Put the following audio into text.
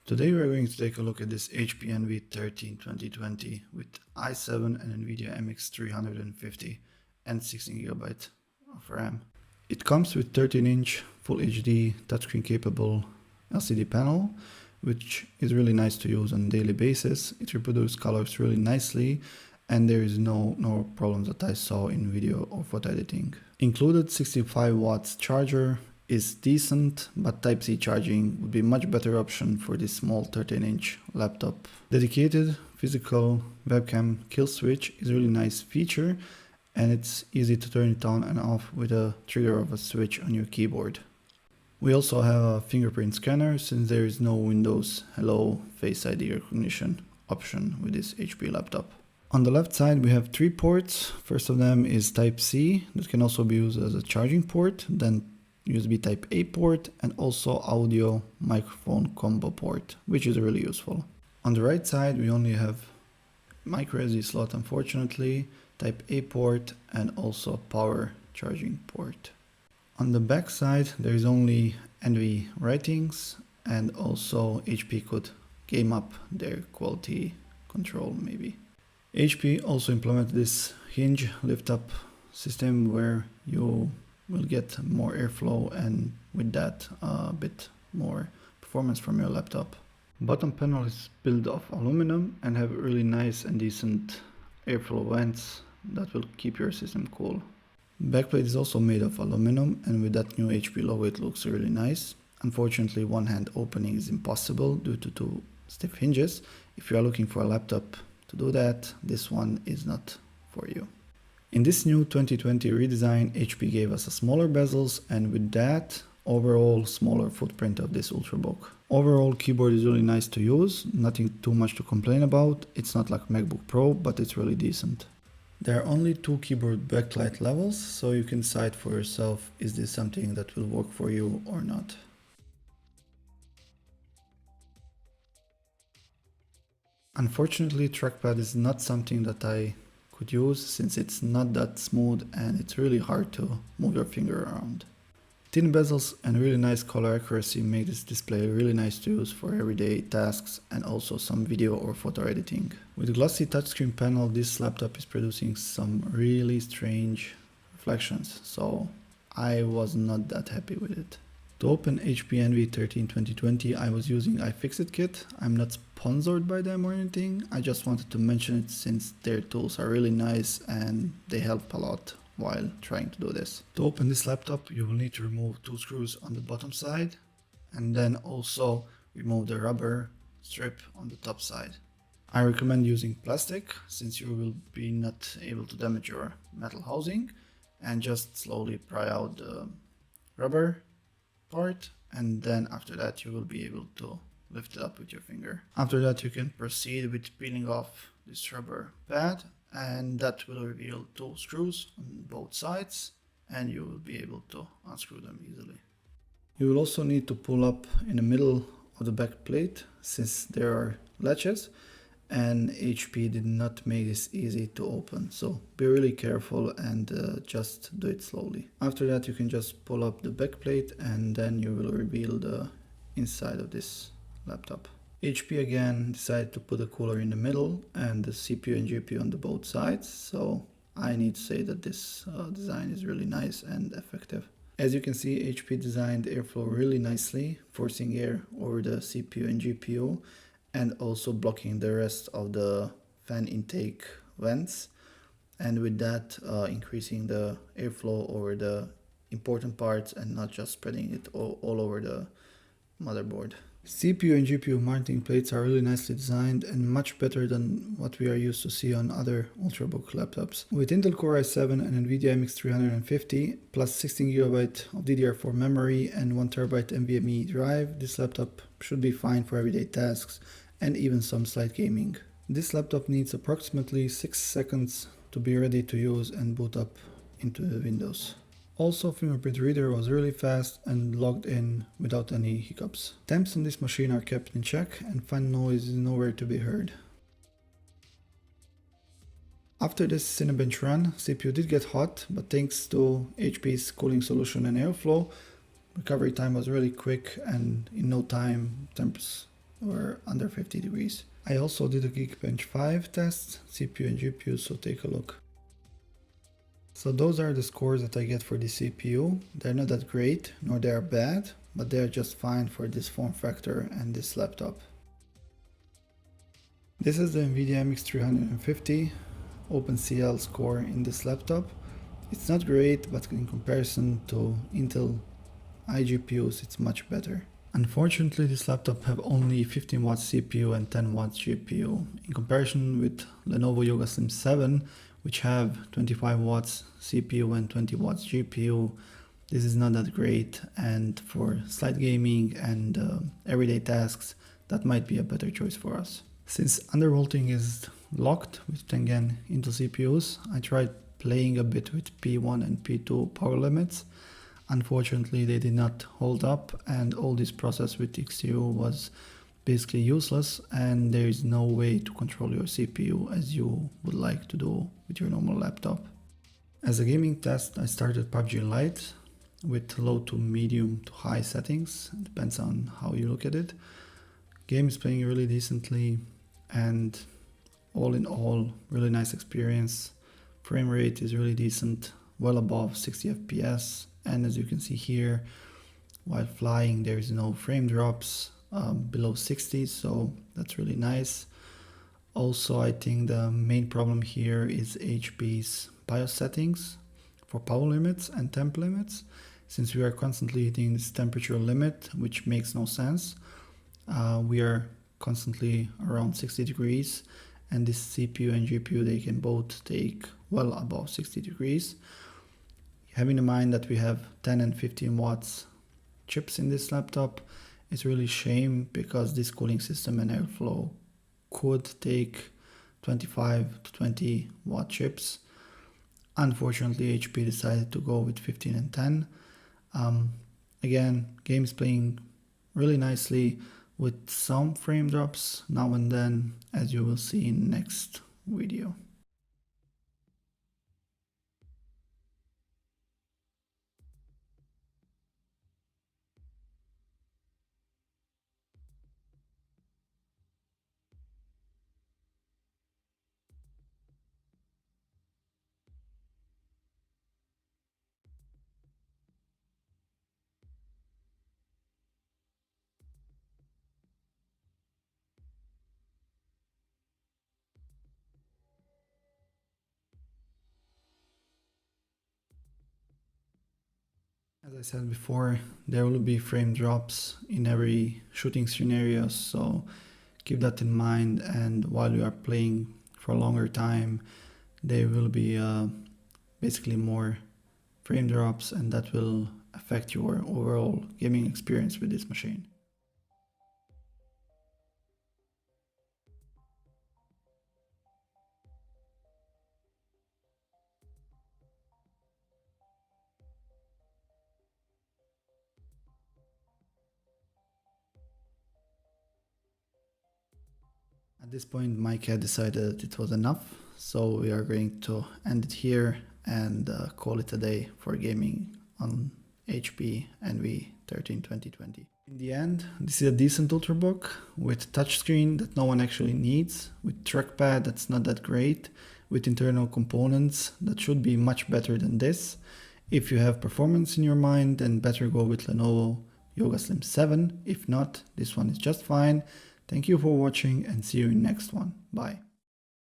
Today we are going to take a look at this HP Envy 13 2020 with i7 and NVIDIA MX 350 and 16GB of RAM. It comes with 13-inch Full HD touchscreen capable LCD panel, which is really nice to use on a daily basis. It reproduces colors really nicely and there is no problems that I saw in video or photo editing. Included 65 watts charger is decent, but Type-C charging would be a much better option for this small 13-inch laptop. Dedicated physical webcam kill switch is a really nice feature and it's easy to turn it on and off with a trigger of a switch on your keyboard. We also have a fingerprint scanner since there is no Windows Hello Face ID recognition option with this HP laptop. On the left side we have 3 ports. First of them is Type-C that can also be used as a charging port, then USB Type A port and also audio microphone combo port, which is really useful. On the right side we only have micro SD slot, unfortunately, Type A port and also power charging port. On the back side there is only Envy writings and also HP could game up their quality control maybe. HP also implemented this hinge lift up system where you will get more airflow and with that a bit more performance from your laptop. Bottom panel is built of aluminum and have really nice and decent airflow vents that will keep your system cool. Backplate is also made of aluminum and with that new HP logo it looks really nice. Unfortunately, one hand opening is impossible due to 2 stiff hinges. If you are looking for a laptop to do that, this one is not for you. In this new 2020 redesign, HP gave us a smaller bezels and with that, overall smaller footprint of this Ultrabook. Overall keyboard is really nice to use, nothing too much to complain about. It's not like MacBook Pro, but it's really decent. There are only 2 keyboard backlight levels, so you can decide for yourself is this something that will work for you or not. Unfortunately, trackpad is not something that I could use since it's not that smooth and it's really hard to move your finger around. Thin bezels and really nice color accuracy make this display really nice to use for everyday tasks and also some video or photo editing. With a glossy touchscreen panel, this laptop is producing some really strange reflections, so I was not that happy with it. To open HP Envy 13 2020 I was using iFixit kit. I'm not sponsored by them or anything, I just wanted to mention it since their tools are really nice and they help a lot while trying to do this. To open this laptop you will need to remove 2 screws on the bottom side and then also remove the rubber strip on the top side. I recommend using plastic since you will be not able to damage your metal housing, and just slowly pry out the rubber part and then after that you will be able to lift it up with your finger. After that you can proceed with peeling off this rubber pad and that will reveal 2 screws on both sides and you will be able to unscrew them easily. You will also need to pull up in the middle of the back plate since there are latches and HP did not make this easy to open, so be really careful and just do it slowly. After that you can just pull up the back plate and then you will reveal the inside of this laptop. HP again decided to put a cooler in the middle and the CPU and GPU on the both sides, so I need to say that this design is really nice and effective. As you can see, HP designed airflow really nicely, forcing air over the CPU and GPU and also blocking the rest of the fan intake vents, and with that increasing the airflow over the important parts and not just spreading it all over the motherboard. CPU and GPU mounting plates are really nicely designed and much better than what we are used to see on other Ultrabook laptops. With Intel Core i7 and NVIDIA MX 350 plus 16GB of DDR4 memory and 1TB NVMe drive, this laptop should be fine for everyday tasks and even some slight gaming. This laptop needs approximately 6 seconds to be ready to use and boot up into the Windows. Also, fingerprint reader was really fast and logged in without any hiccups. Temps on this machine are kept in check and fan noise is nowhere to be heard. After this Cinebench run, CPU did get hot, but thanks to HP's cooling solution and airflow, recovery time was really quick and in no time temps or under 50 degrees. I also did a Geekbench 5 test, CPU and GPU, so take a look. So those are the scores that I get for the CPU. They're not that great, nor they are bad, but they're just fine for this form factor and this laptop. This is the NVIDIA MX350 OpenCL score in this laptop. It's not great, but in comparison to Intel iGPUs, it's much better. Unfortunately, this laptop have only 15 watts CPU and 10 watts GPU. In comparison with Lenovo Yoga Slim 7, which have 25 watts CPU and 20 watts GPU, this is not that great, and for slight gaming and everyday tasks, that might be a better choice for us. Since undervolting is locked with 10 Gen Intel CPUs, I tried playing a bit with P1 and P2 power limits. Unfortunately, they did not hold up, and all this process with XTU was basically useless, and there is no way to control your CPU as you would like to do with your normal laptop. As a gaming test, I started PUBG Lite with low to medium to high settings. It depends on how you look at it. Game is playing really decently, and all in all, really nice experience. Frame rate is really decent, well above 60 FPS. And as you can see here, while flying, there is no frame drops below 60, so that's really nice. Also, I think the main problem here is HP's BIOS settings for power limits and temp limits, since we are constantly hitting this temperature limit, which makes no sense. We are constantly around 60 degrees, and this CPU and GPU, they can both take well above 60 degrees. Having in mind that we have 10 and 15 watts chips in this laptop, it's really a shame because this cooling system and airflow could take 25 to 20 watt chips. Unfortunately, HP decided to go with 15 and 10. Again, game's playing really nicely with some frame drops now and then, as you will see in next video. As I said before, there will be frame drops in every shooting scenario, so keep that in mind, and while you are playing for a longer time, there will be basically more frame drops, and that will affect your overall gaming experience with this machine. At this point, my cat decided it was enough, so we are going to end it here and call it a day for gaming on HP Envy 13 2020. In the end, this is a decent Ultrabook with touchscreen that no one actually needs, with trackpad that's not that great, with internal components that should be much better than this. If you have performance in your mind, then better go with Lenovo Yoga Slim 7. If not, this one is just fine. Thank you for watching and see you in next one. Bye.